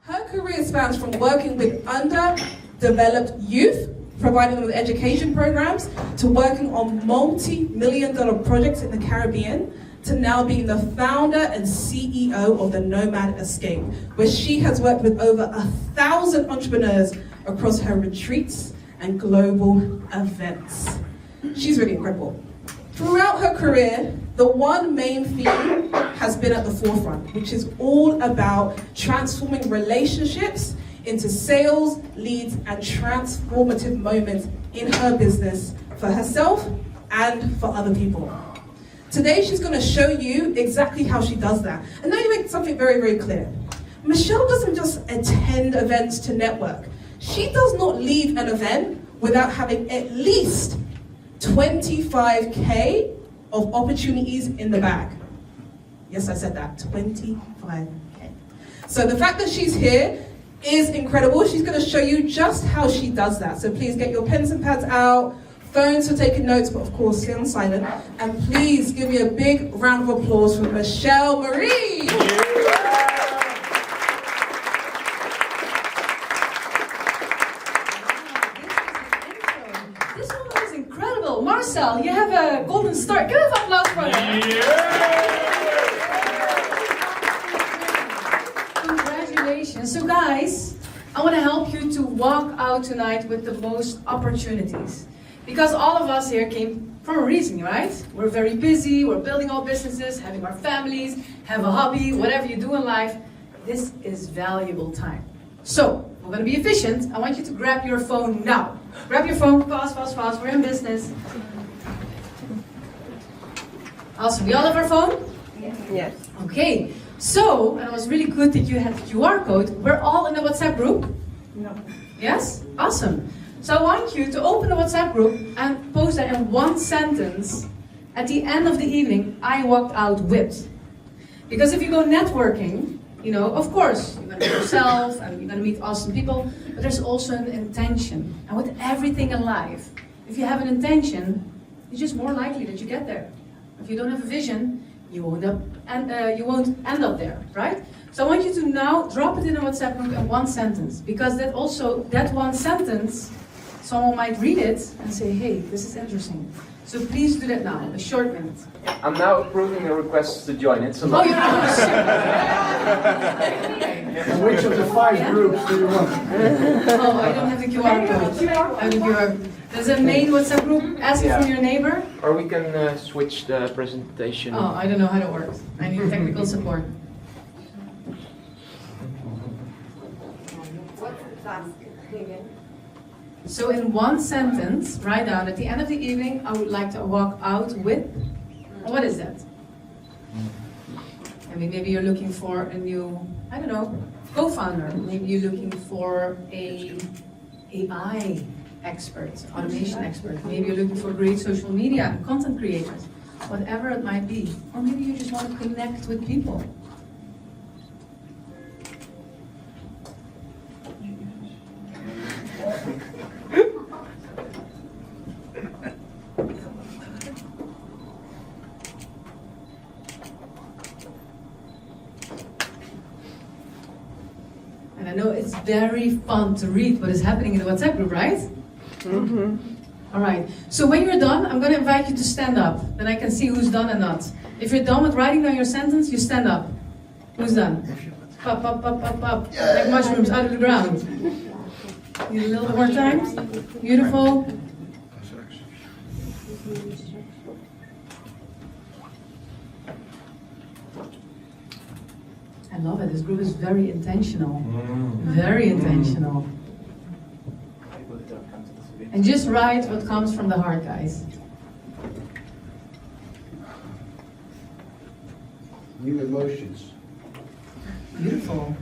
Her career spans from working with underdeveloped youth, providing them with education programs, to working on multi-million-dollar projects in the Caribbean, to now being the founder and CEO of the Nomad Escape, where she has worked with over 1,000 entrepreneurs across her retreats and global events. She's really incredible. Throughout her career, the one main theme has been at the forefront, which is all about transforming relationships into sales, leads, and transformative moments in her business for herself and for other people. Today, she's going to show you exactly how she does that. And now you make something very, very clear. Michelle doesn't just attend events to network. She does not leave an event without having at least 25K of opportunities in the bag. Yes, I said that, 25K. So the fact that she's here is incredible. She's going to show you just how she does that. So please get your pens and pads out, phones for taking notes, but of course stay on silent. And please give me a big round of applause for Michelle Maree. This one was incredible. Marcel, you have a golden star. Give us an applause for that. Congratulations. So guys, I want to help you to walk out tonight with the most opportunities. Because all of us here came for a reason, right? We're very busy, we're building our businesses, having our families, have a hobby, whatever you do in life. This is valuable time. So, we're going to be efficient. I want you to grab your phone now. Grab your phone, fast, fast, fast. We're in business. Also, we all have our phone? Yes. Okay. So, and it was really good that you had the QR code. We're all in the WhatsApp group? No. Yes? Awesome. So I want you to open the WhatsApp group and post that in one sentence. At the end of the evening, I walked out with. Because if you go networking, you know, of course, you're going to be yourself and you're going to meet awesome people, but there's also an intention. And with everything in life, if you have an intention, it's just more likely that you get there. If you don't have a vision, you won't end up there, right? So I want you to now drop it in a WhatsApp group in one sentence, because that one sentence, someone might read it and say, hey, this is interesting. So please do that now, a short minute. I'm now approving the request to join it. So Oh, you're not Which of the 5 groups do you want? Oh, I don't have the QR code. I have the QR. There's a main WhatsApp group, ask it from your neighbor. Or we can switch the presentation. Oh, I don't know how that works. I need technical support. So in one sentence, write down, at the end of the evening, I would like to walk out with, what is that? I mean, maybe you're looking for a new, I don't know, co-founder. Maybe you're looking for a AI expert, automation expert. Maybe you're looking for great social media and content creators, whatever it might be. Or maybe you just want to connect with people. And I know it's very fun to read what is happening in the WhatsApp group, right? Mm-hmm. All right. So when you're done, I'm going to invite you to stand up. Then I can see who's done and not. If you're done with writing down your sentence, you stand up. Who's done? Pop, pop, pop, pop, pop. Like mushrooms out of the ground. Need a little bit more time. Beautiful. I love it. This group is very intentional. Very intentional. And just write what comes from the heart, guys. New emotions. Beautiful.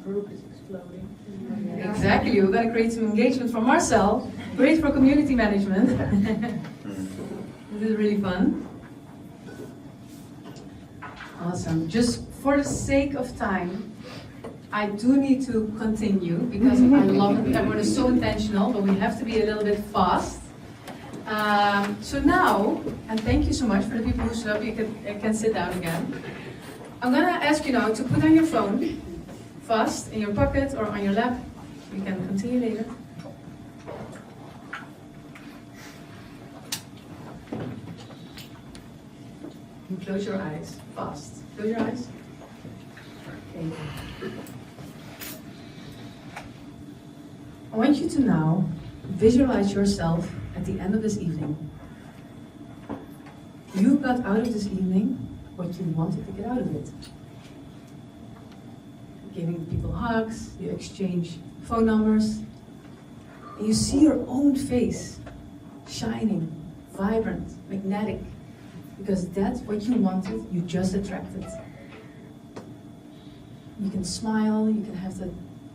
Group is exploding. Exactly. We're going to create some engagement from Marcel. Great for community management. This is really fun. Awesome. Just for the sake of time, I do need to continue because I love it. Everyone is so intentional, but we have to be a little bit fast. So now, and thank you so much for the people who stood up, you can sit down again. I'm gonna ask you now to put on your phone, fast, in your pocket or on your lap. You can continue later. And close your eyes, fast. Close your eyes. Thank you. I want you to now visualize yourself at the end of this evening. You got out of this evening what you wanted to get out of it. Giving people hugs, you exchange phone numbers, and you see your own face shining, vibrant, magnetic, because that's what you wanted, you just attracted. You can smile, you can have that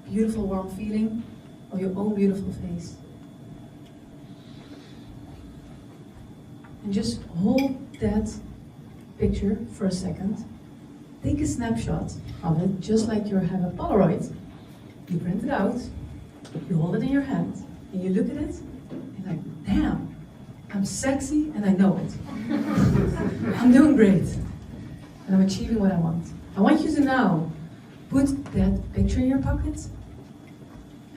beautiful warm feeling of your own beautiful face. And just hold that picture for a second. Take a snapshot of it, just like you have a Polaroid. You print it out, you hold it in your hand, and you look at it, and you're like, damn, I'm sexy and I know it. I'm doing great, and I'm achieving what I want. I want you to now put that picture in your pocket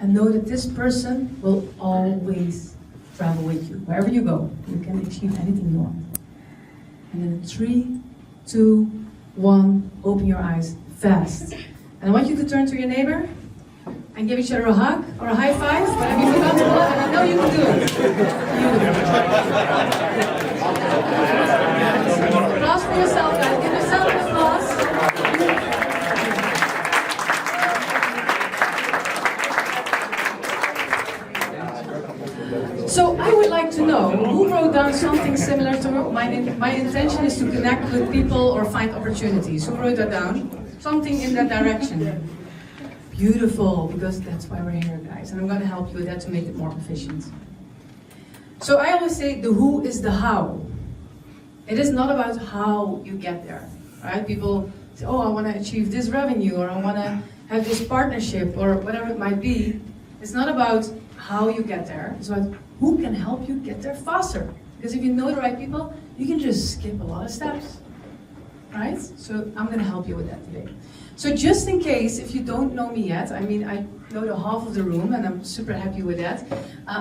and know that this person will always travel with you. Wherever you go, you can achieve anything you want. And then in 3, 2, 1, open your eyes fast. And I want you to turn to your neighbor and give each other a hug or a high five, whatever you feel comfortable, and I know you can do it. Beautiful. Applause for yourself, guys. Give yourself an applause. So I would like to know who wrote down something similar to my intention is to connect with people or find opportunities. Who wrote that down? Something in that direction. Beautiful, because that's why we're here, guys. And I'm going to help you with that to make it more efficient. So I always say the who is the how. It is not about how you get there, right? People say, oh, I want to achieve this revenue, or I want to have this partnership, or whatever it might be. It's not about how you get there. It's about who can help you get there faster. Because if you know the right people, you can just skip a lot of steps, right? So I'm going to help you with that today. So just in case, if you don't know me yet, I mean, I know the half of the room, and I'm super happy with that.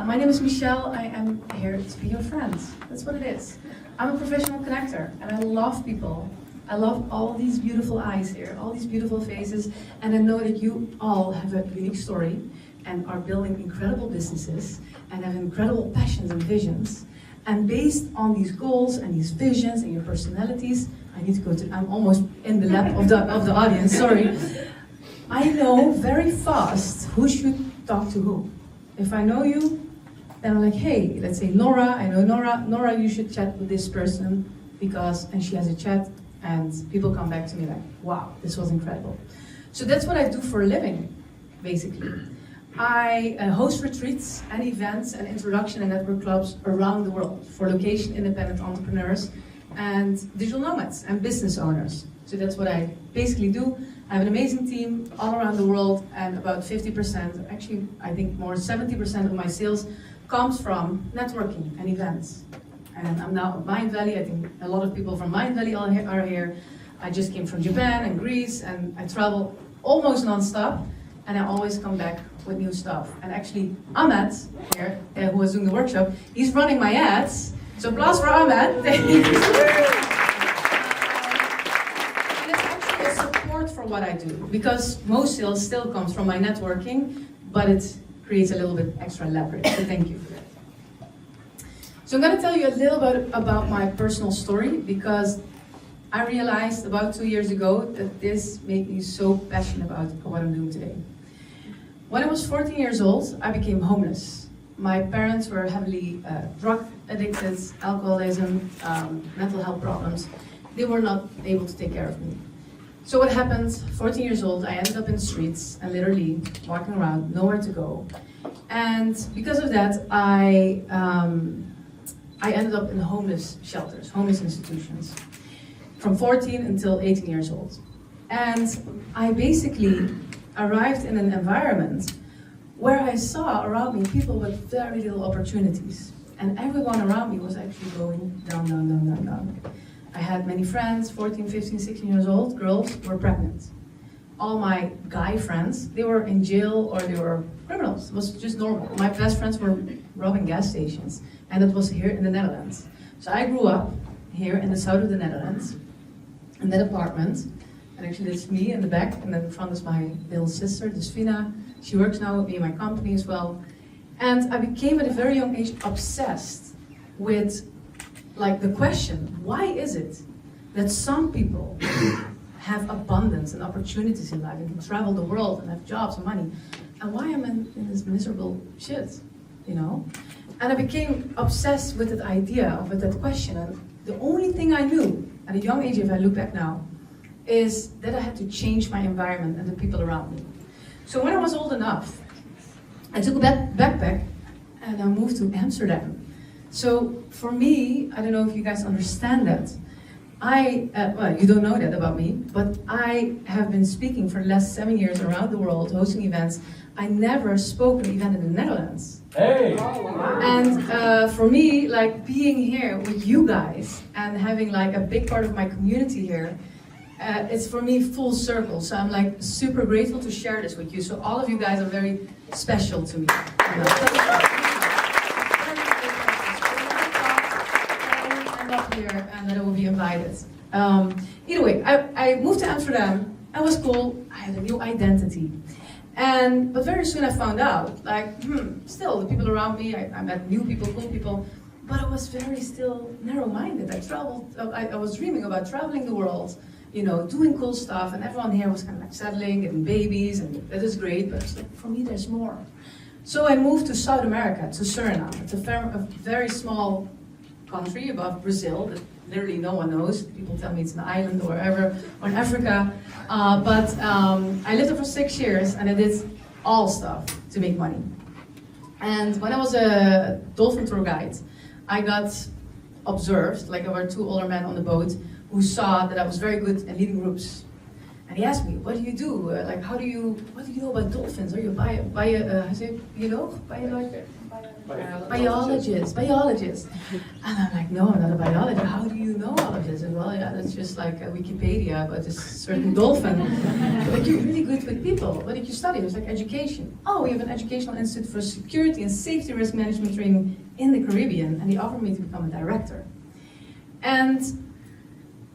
My name is Michelle. I am here to be your friend. That's what it is. I'm a professional connector, and I love people. I love all these beautiful eyes here, all these beautiful faces, and I know that you all have a unique story and are building incredible businesses and have incredible passions and visions. And based on these goals and these visions and your personalities, I need to go to, I'm almost in the lap of the audience, sorry. I know very fast who should talk to who. If I know you, then I'm like, hey, let's say Nora, I know Nora. Nora, you should chat with this person because, and she has a chat, and people come back to me like, wow, this was incredible. So that's what I do for a living, basically. I host retreats and events and introduction and network clubs around the world for location-independent entrepreneurs and digital nomads and business owners. So that's what I basically do. I have an amazing team all around the world, and about 50%, actually I think more 70% of my sales comes from networking and events. And I'm now at Mind Valley. I think a lot of people from Mind Valley are here. I just came from Japan and Greece, and I travel almost non-stop, and I always come back with new stuff. And actually, Ahmed here, who was doing the workshop, he's running my ads. So applause for Ahmed. Thank you. And it's actually a support for what I do, because most sales still comes from my networking, but it creates a little bit extra leverage. So thank you for that. So I'm going to tell you a little bit about my personal story, because I realized about 2 years ago that this made me so passionate about what I'm doing today. When I was 14 years old, I became homeless. My parents were heavily drug addicted, alcoholism, mental health problems. They were not able to take care of me. So what happened, 14 years old, I ended up in the streets and literally walking around, nowhere to go. And because of that, I ended up in homeless shelters, homeless institutions, from 14 until 18 years old. And I basically arrived in an environment where I saw around me people with very little opportunities. and everyone around me was actually going down, down, down, down, down. I had many friends, 14, 15, 16 years old, girls were pregnant. All my guy friends, they were in jail or they were criminals. It was just normal. My best friends were robbing gas stations, and it was here in the Netherlands. So I grew up here in the south of the Netherlands, in that apartment. And actually that's me in the back, and then in front is my little sister, Desvina. She works now with me in my company as well. And I became at a very young age obsessed with like the question, why is it that some people have abundance and opportunities in life and can travel the world and have jobs and money, and why am I in this miserable shit, you know? And I became obsessed with that idea, with that question, and the only thing I knew at a young age, if I look back now, is that I had to change my environment and the people around me. So when I was old enough, I took a backpack and I moved to Amsterdam. So for me, I don't know if you guys understand that. Well, you don't know that about me, but I have been speaking for the last 7 years around the world, hosting events. I never spoke an event in the Netherlands. Hey! And for me, like being here with you guys and having like a big part of my community here, it's for me full circle. So I'm like super grateful to share this with you. So all of you guys are very special to me. Up here and that I will be invited. Either way, I moved to Amsterdam. I was cool. I had a new identity. But very soon I found out, like, still the people around me, I met new people, cool people, but I was very still narrow-minded. I was dreaming about traveling the world, you know, doing cool stuff, and everyone here was kind of like settling, getting babies, and that is great, but it's like, for me there's more. So I moved to South America, to Suriname. It's a very small country above Brazil that literally no one knows. People tell me it's an island or wherever, or in Africa. But I lived there for 6 years and I did all stuff to make money. And when I was a dolphin tour guide, I got observed, like there were 2 older men on the boat who saw that I was very good at leading groups. And he asked me, what do you do? What do you know about dolphins? Are you biologist. And I'm like, no, I'm not a biologist. How do you know all of this? And well, yeah, that's just like a Wikipedia about this certain dolphin. But you're really good with people. What did you study? It was like education. Oh, we have an educational institute for security and safety risk management training in the Caribbean. And he offered me to become a director. And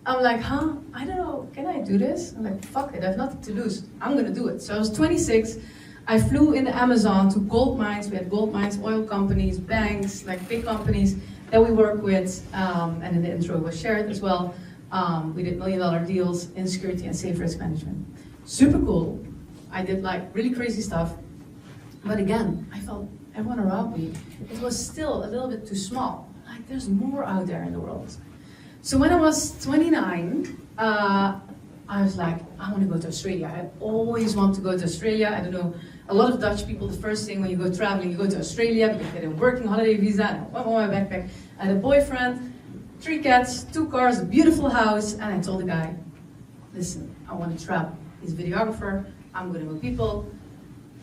I'm like, I don't know, can I do this? I'm like, fuck it, I have nothing to lose. I'm gonna do it. So I was 26. I flew in the Amazon to gold mines. We had gold mines, oil companies, banks, like big companies that we work with. And in the intro it was shared as well. We did $1 million deals in security and safe risk management. Super cool. I did like really crazy stuff. But again, I felt everyone around me, it was still a little bit too small. Like there's more out there in the world. So when I was 29, I was like, I want to go to Australia. I always want to go to Australia. I don't know, a lot of Dutch people, the first thing when you go traveling, you go to Australia because they get a working holiday visa. And I went on my backpack. I had a boyfriend, 3 cats, 2 cars, a beautiful house. And I told the guy, listen, I want to travel. He's a videographer. I'm good with people.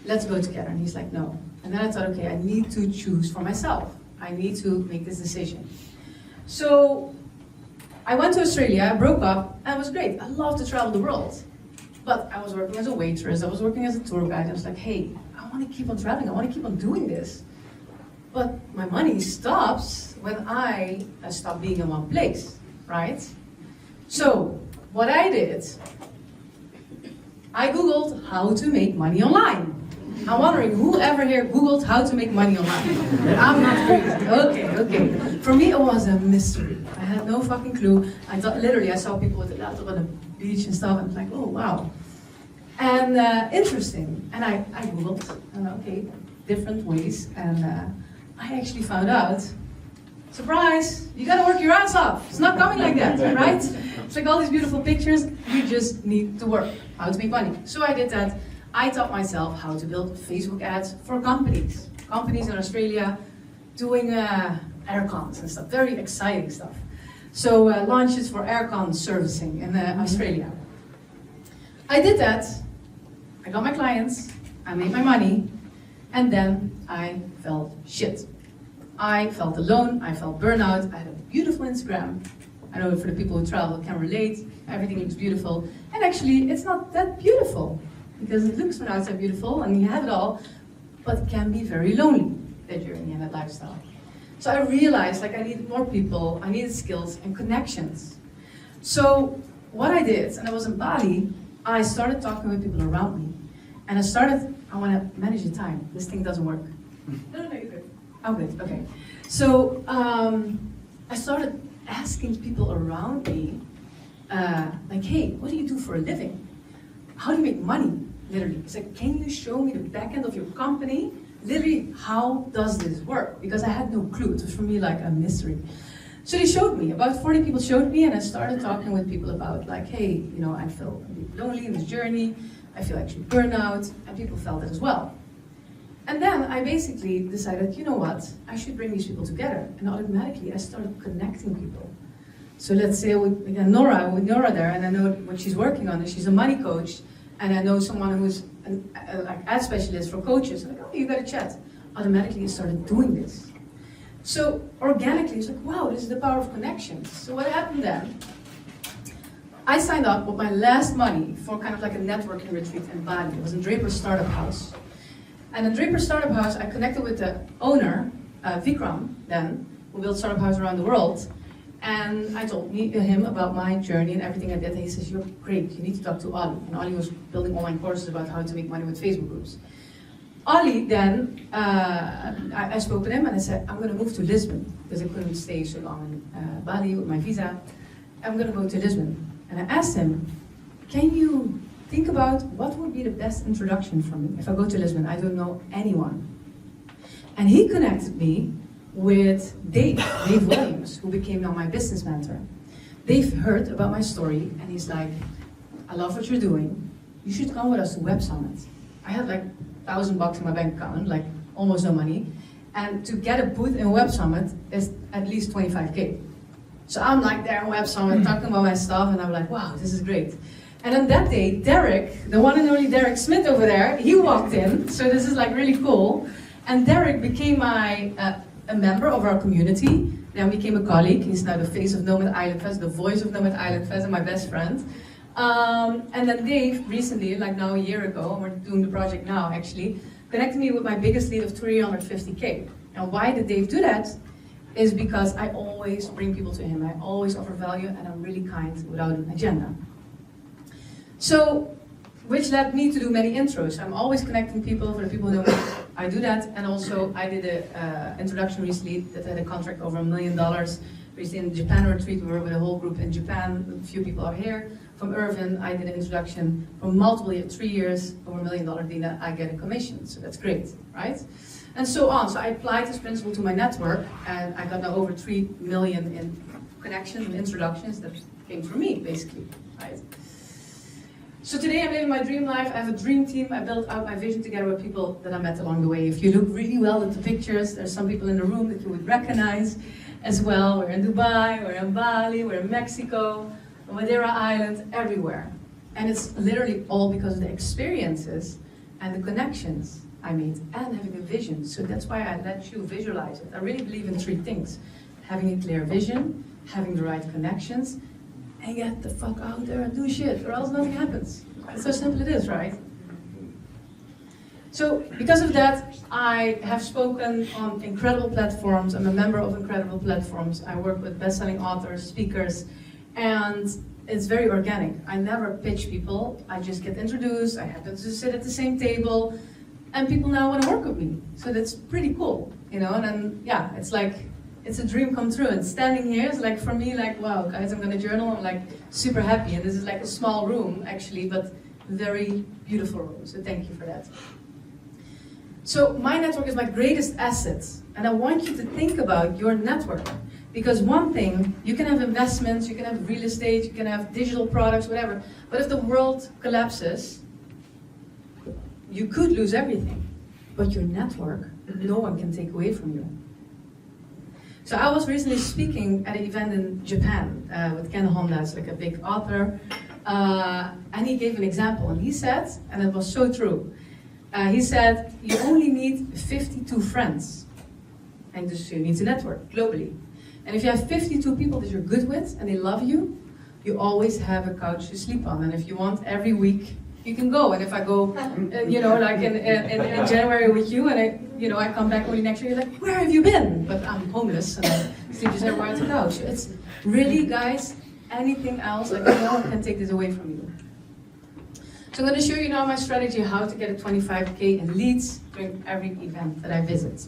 Let's go together. And he's like, no. And then I thought, okay, I need to choose for myself. I need to make this decision. So I went to Australia, I broke up, and it was great. I love to travel the world. But I was working as a waitress, I was working as a tour guide. I was like, hey, I want to keep on traveling, I want to keep on doing this. But my money stops when I stop being in one place, right? So, what I did, I Googled how to make money online. I'm wondering, whoever here Googled how to make money online? I'm not crazy. Okay. For me, it was a mystery. I had no fucking clue. I thought, literally, I saw people with a laptop on the beach and stuff, and I was like, oh, wow. And interesting. And I Googled, okay, different ways. And I actually found out, surprise, you gotta work your ass off. It's not coming like that, right? It's like all these beautiful pictures, you just need to work. How to make money. So I did that. I taught myself how to build Facebook ads for companies. Companies in Australia doing aircons and stuff, very exciting stuff. So launches for aircon servicing in Australia. I did that, I got my clients, I made my money, and then I felt shit. I felt alone, I felt burnout, I had a beautiful Instagram. I know for the people who travel can relate, everything looks beautiful. And actually, it's not that beautiful, because it looks from outside beautiful and you have it all, but it can be very lonely, that journey and that lifestyle. So I realized like I needed more people, I needed skills and connections. So what I did, and I was in Bali, I started talking with people around me. And I want to manage the time. This thing doesn't work. No, you're good. Oh, good, okay. So I started asking people around me, like, hey, what do you do for a living? How do you make money? Literally, it's like, can you show me the back end of your company? Literally, how does this work? Because I had no clue. It was for me like a mystery. So they showed me, about 40 people showed me, and I started talking with people about like, hey, you know, I feel lonely in this journey, I feel actually burnout, and people felt it as well. And then I basically decided, you know what, I should bring these people together, and automatically I started connecting people. So let's say we got with Nora there, and I know what she's working on, and she's a money coach, and I know someone who's like ad specialist for coaches, and like, oh, you got to chat. Automatically I started doing this. So organically, it's like, wow, this is the power of connections. So what happened then? I signed up with my last money for kind of like a networking retreat in Bali. It was in Draper Startup House. And in Draper Startup House, I connected with the owner, Vikram, then, who built startup houses around the world. And I told him about my journey and everything I did. And he says, you're great, you need to talk to Ali. And Ali was building online courses about how to make money with Facebook groups. Ali then, I spoke with him and I said, I'm going to move to Lisbon, because I couldn't stay so long in Bali with my visa. I'm going to go to Lisbon. And I asked him, can you think about what would be the best introduction for me? If I go to Lisbon, I don't know anyone. And he connected me with Dave Williams, who became now my business mentor. Dave heard about my story and he's like, I love what you're doing. You should come with us to Web Summit. I had like $1,000 in my bank account, like almost no money. And to get a booth in Web Summit is at least 25K. So I'm like there in Web Summit talking about my stuff and I'm like, wow, this is great. And on that day, Derek, the one and only Derek Smith over there, he walked in. So this is like really cool. And Derek became a member of our community, then became a colleague. He's now the face of Nomad Island Fest, the voice of Nomad Island Fest, and my best friend. And then Dave, recently, like now a year ago, we're doing the project now actually, connected me with my biggest lead of 350K. And why did Dave do that? Is because I always bring people to him. I always offer value and I'm really kind without an agenda. So, which led me to do many intros. I'm always connecting people. For the people who know me, I do that. And also, I did an introduction recently that had a contract over $1 million. Recently in Japan retreat, we were with a whole group in Japan. A few people are here. From Irvin, I did an introduction for multiple years, 3 years, over $1 million deal. I get a commission, so that's great, right? And so on. So I applied this principle to my network, and I got now over 3 million in connections and introductions that came from me, basically, right? So today I'm living my dream life. I have a dream team. I built out my vision together with people that I met along the way. If you look really well at the pictures, there's some people in the room that you would recognize as well. We're in Dubai, we're in Bali, we're in Mexico, Madeira Island, everywhere. And it's literally all because of the experiences and the connections I made and having a vision. So that's why I let you visualize it. I really believe in 3 things. Having a clear vision, having the right connections, and get the fuck out there and do shit, or else nothing happens. It's so simple it is, right? So because of that, I have spoken on incredible platforms. I'm a member of incredible platforms. I work with best-selling authors, speakers, and it's very organic. I never pitch people. I just get introduced. I happen to sit at the same table, and people now want to work with me. So that's pretty cool, you know. And then yeah, it's like it's a dream come true. And standing here is like for me, like wow, guys, I'm gonna journal. I'm like super happy. And this is like a small room actually, but very beautiful room. So thank you for that. So my network is my greatest asset, and I want you to think about your network. Because one thing, you can have investments, you can have real estate, you can have digital products, whatever. But if the world collapses, you could lose everything. But your network, no one can take away from you. So I was recently speaking at an event in Japan with Ken Honda, it's like a big author. And he gave an example, and he said, and it was so true. He said, you only need 52 friends. And just you need to network globally. And if you have 52 people that you're good with and they love you, you always have a couch to sleep on. And if you want every week, you can go. And if I go, like in January with you, and I come back only next year, you're like, where have you been? But I'm homeless and I sleep just everywhere on the couch. It's really, guys, anything else, like no one can take this away from you. So I'm going to show you now my strategy how to get a 25K in leads during every event that I visit.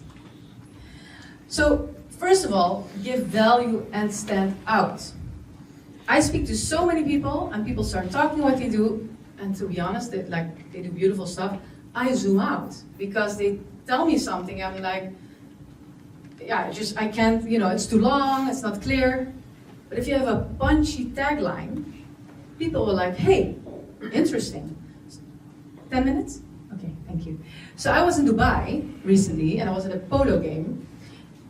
So first of all, give value and stand out. I speak to so many people and people start talking what they do, and to be honest, they do beautiful stuff. I zoom out because they tell me something, I'm like, yeah, I can't, it's too long, it's not clear. But if you have a punchy tagline, people will like, hey, interesting. 10 minutes? Okay, thank you. So I was in Dubai recently and I was at a polo game,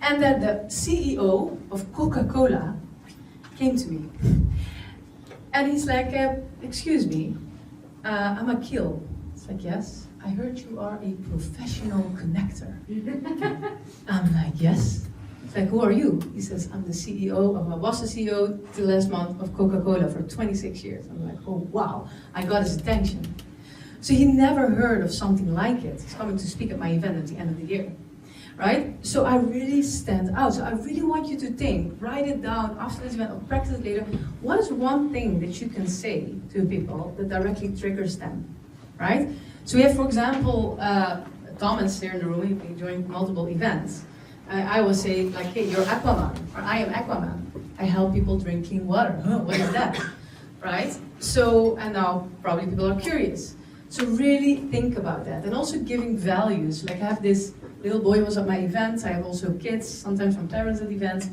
and then the CEO of Coca-Cola came to me. And he's like, excuse me, I'm Akil. It's like, yes, I heard you are a professional connector. I'm like, yes. It's like, who are you? He says, I'm the CEO, I was the CEO till last month of Coca-Cola for 26 years. I'm like, oh wow, I got his attention. So he never heard of something like it. He's coming to speak at my event at the end of the year. Right? So I really stand out. So I really want you to think, write it down after this event or practice it later. What is one thing that you can say to people that directly triggers them? Right? So we have, for example, Thomas here in the room, he's been doing multiple events. I will say like, hey, you're Aquaman, or I am Aquaman. I help people drink clean water. Huh, what is that? Right? So, and now probably people are curious. So really think about that. And also giving values. Like I have this little boy was at my event. I have also kids, sometimes from parents at events.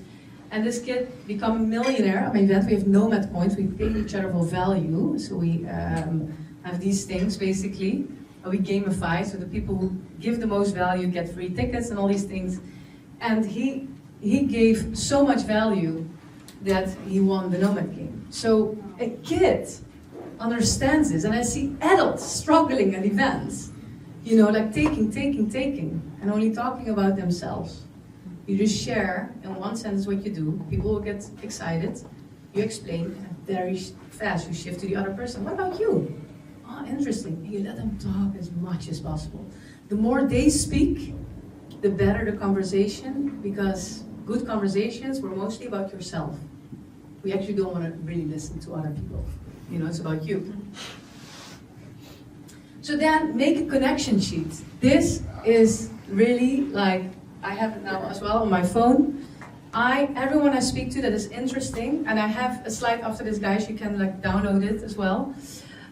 And this kid become a millionaire at my event. We have Nomad points. We pay each other for value. So we have these things basically. We gamify. So the people who give the most value get free tickets and all these things. And he gave so much value that he won the Nomad game. So a kid understands this, and I see adults struggling at events, like taking, and only talking about themselves. You just share in one sentence what you do, people will get excited, you explain, and very fast you shift to the other person. What about you? Oh, interesting. And you let them talk as much as possible. The more they speak, the better the conversation, because good conversations were mostly about yourself. We actually don't want to really listen to other people. It's about you. So then make a connection sheet. This is really like, I have it now as well on my phone. Everyone I speak to that is interesting, and I have a slide after this, guys, you can download it as well.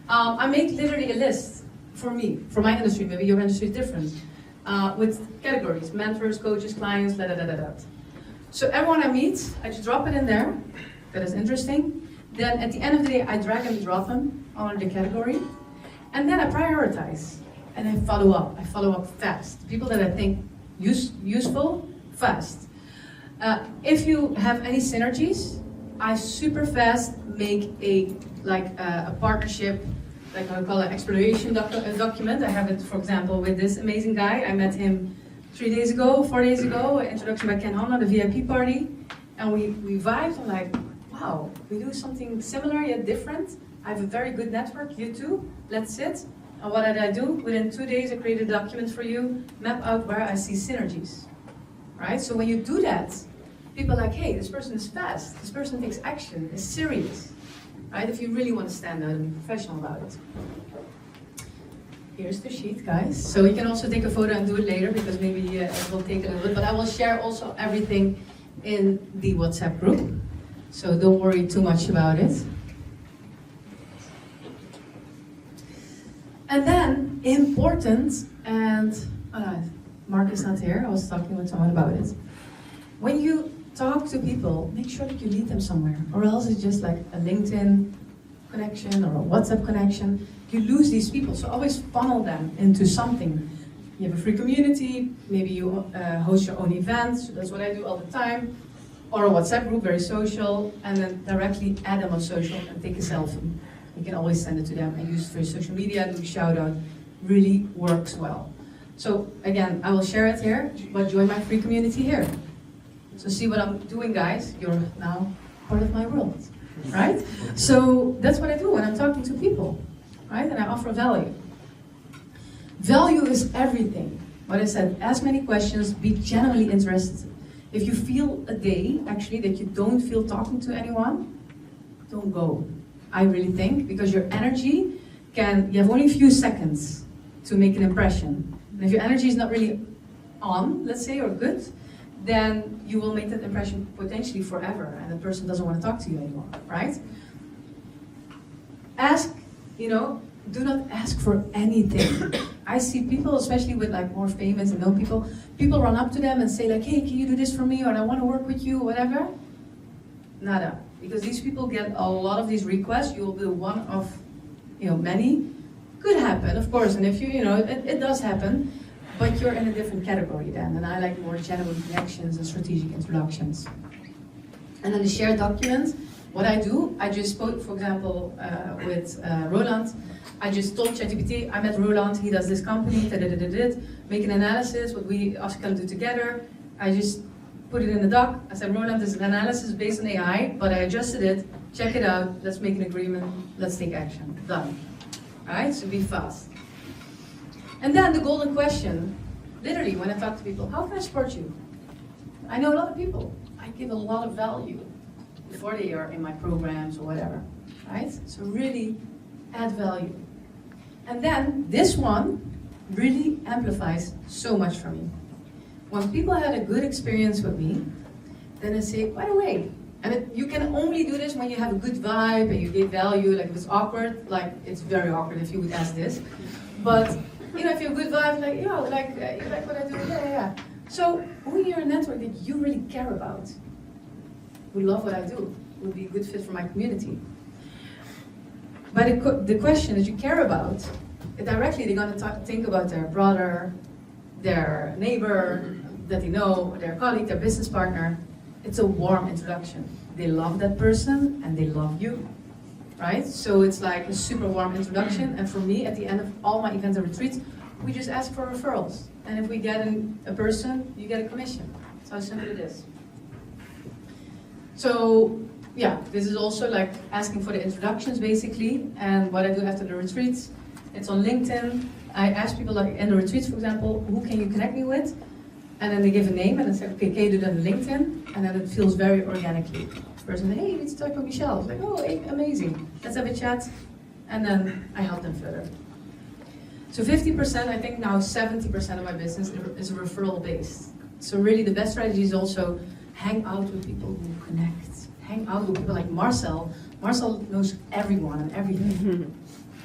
I make literally a list for me, for my industry, maybe your industry is different, with categories, mentors, coaches, clients, So everyone I meet, I just drop it in there, that is interesting. Then at the end of the day, I drag and drop them on the category. And then I prioritize. And I follow up. I follow up fast. People that I think useful, fast. If you have any synergies, I super fast make a partnership, like I call it exploration document. I have it, for example, with this amazing guy. I met him 4 days ago, introduction by Ken Hanna, the VIP party. And we vibed, I'm like, wow, we do something similar yet different. I have a very good network, you too. Let's sit. And what did I do? Within 2 days, I created a document for you, map out where I see synergies. Right? So when you do that, people are like, hey, this person is fast. This person takes action, is serious. Right? If you really want to stand out and be professional about it. Here's the sheet, guys. So you can also take a photo and do it later, because maybe it will take a little bit. But I will share also everything in the WhatsApp group. So don't worry too much about it. And then, important, and Mark is not here, I was talking with someone about it. When you talk to people, make sure that you lead them somewhere, or else it's just like a LinkedIn connection or a WhatsApp connection. You lose these people, so always funnel them into something. You have a free community, maybe you host your own events, so that's what I do all the time. Or a WhatsApp group, very social, and then directly add them on social and take a selfie. You can always send it to them and use it for your social media, do a shout out. Really works well. So again, I will share it here, but join my free community here. So see what I'm doing, guys. You're now part of my world, right? So that's what I do when I'm talking to people, right? And I offer value. Value is everything. What I said, ask many questions, be genuinely interested. If you feel a day, actually, that you don't feel talking to anyone, don't go. I really think, because your energy you have only a few seconds to make an impression. And if your energy is not really on, let's say, or good, then you will make that impression potentially forever, and the person doesn't want to talk to you anymore, right? Ask, do not ask for anything. I see people, especially with like more famous and known people run up to them and say like, hey, can you do this for me? Or I want to work with you, whatever. Nada. Because these people get a lot of these requests. You will be one of, many. Could happen, of course. And if it does happen, but you're in a different category then. And I like more genuine connections and strategic introductions. And then the shared document, what I do, I just spoke, for example, with Roland. I just told ChatGPT, I met Roland, he does this company, make an analysis, what we also can do together. I just put it in the doc. I said, Roland, this is an analysis based on AI, but I adjusted it, check it out, let's make an agreement, let's take action. Done. Alright, so be fast. And then the golden question, literally when I talk to people, how can I support you? I know a lot of people, I give a lot of value before they are in my programs or whatever, right? So really add value. And then this one really amplifies so much for me. When people had a good experience with me, then I say, by the way, and you can only do this when you have a good vibe and you give value. Like if it's awkward, like it's very awkward if you would ask this. But if you have a good vibe, like, you like what I do, yeah. So who in your network that you really care about, who love what I do, would be a good fit for my community. But the question that you care about, directly they're going to think about their brother, their neighbor that they know, their colleague, their business partner. It's a warm introduction. They love that person and they love you, right? So it's like a super warm introduction. And for me, at the end of all my events and retreats, we just ask for referrals. And if we get a person, you get a commission. That's how simple it is. So yeah, this is also like asking for the introductions basically. And what I do after the retreats, it's on LinkedIn. I ask people like in the retreats, for example, who can you connect me with? And then they give a name and I say, okay, can you do that on LinkedIn? And then it feels very organically. The person says, hey, you need to talk with Michelle. It's like, oh, hey, amazing. Let's have a chat. And then I help them further. So 50%, I think now 70% of my business is referral based. So really the best strategy is also hang out with people who connect. Hang out with people like Marcel. Marcel knows everyone and everything.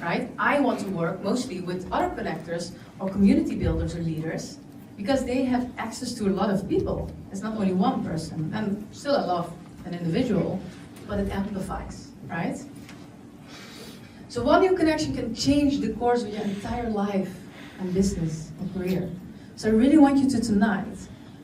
Right? I want to work mostly with other connectors or community builders or leaders because they have access to a lot of people. It's not only one person. And still I love an individual, but it amplifies, right? So one new connection can change the course of your entire life and business and career. So I really want you to tonight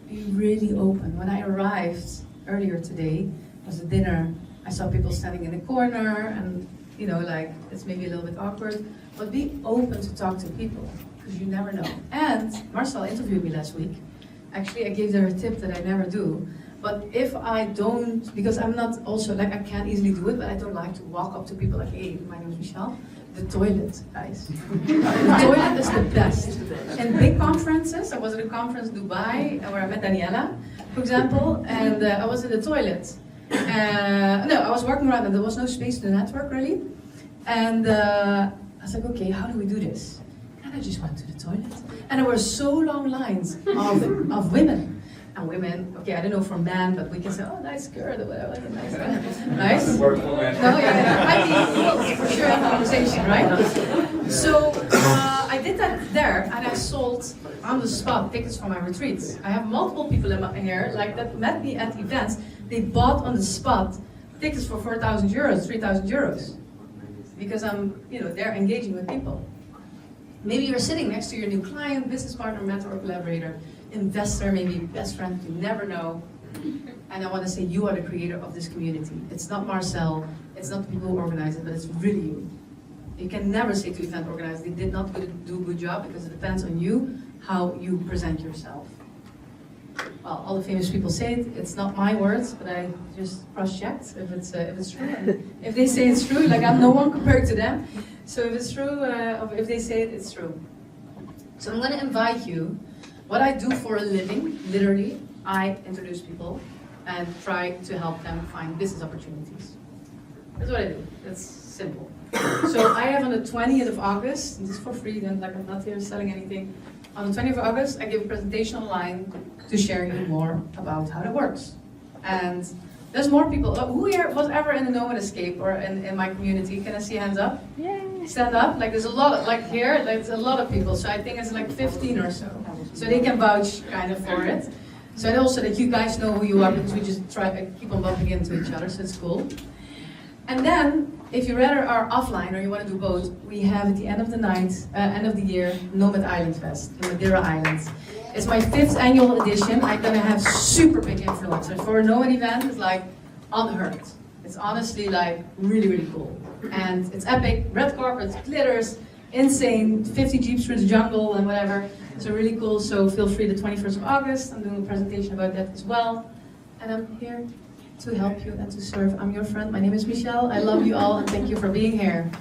be really open. When I arrived earlier today, it was a dinner, I saw people standing in the corner and like it's maybe a little bit awkward, but be open to talk to people because you never know. And Marcel interviewed me last week. Actually, I gave her a tip that I never do. But if I don't, because I'm not also, like I can't easily do it, but I don't like to walk up to people like, hey, my name is Michelle. The toilet, guys. The toilet is the best. In big conferences, I was at a conference in Dubai where I met Daniela, for example, and I was in the toilet. No, I was walking around and there was no space to network really. And I was like, okay, how do we do this? And I just went to the toilet. And there were so long lines of women. And women, okay, I don't know for men, but we can say, oh, nice skirt or whatever, nice skirt. Nice? Work for men. No, yeah. I mean, we'll for sure have a conversation, right? So I did that there, and I sold on the spot tickets for my retreats. I have multiple people in my here, like that met me at events. They bought on the spot tickets for 4,000 euros, 3,000 euros. Because I'm, there engaging with people. Maybe you're sitting next to your new client, business partner, mentor, or collaborator, investor, maybe best friend, you never know. And I want to say you are the creator of this community. It's not Marcel, it's not the people who organize it, but it's really you. You can never say to event organizers, they did not do a good job because it depends on you, how you present yourself. Well, all the famous people say it. It's not my words, but I just cross-checked if it's true. And if they say it's true, like I'm no one compared to them. So if it's true, if they say it, it's true. So I'm going to invite you. What I do for a living, literally, I introduce people and try to help them find business opportunities. That's what I do. That's simple. So I have on the 20th of August, and this is for free, then like I'm not here selling anything. On the 20th of August, I give a presentation online to share you more about how that works. And there's more people. Who here was ever in the Nomad Escape or in my community? Can I see hands up? Yay. Stand up. Like there's a lot of, like here, there's a lot of people. So I think it's like 15 or so. So they can vouch kind of for it. So and also that you guys know who you are because we just try to keep on bumping into each other, so it's cool. And then, if you rather are offline or you want to do both, we have at the end of the night, end of the year, Nomad Island Fest in Madeira Islands. It's my 5th annual edition. I'm gonna have super big influencers. For a Nomad event, it's like unheard. It's honestly like really, really cool. And it's epic, red carpets, glitters, insane, 50 jeeps through the jungle and whatever. So really cool, so feel free the 21st of August. I'm doing a presentation about that as well. And I'm here to help you and to serve. I'm your friend. My name is Michelle. I love you all and thank you for being here.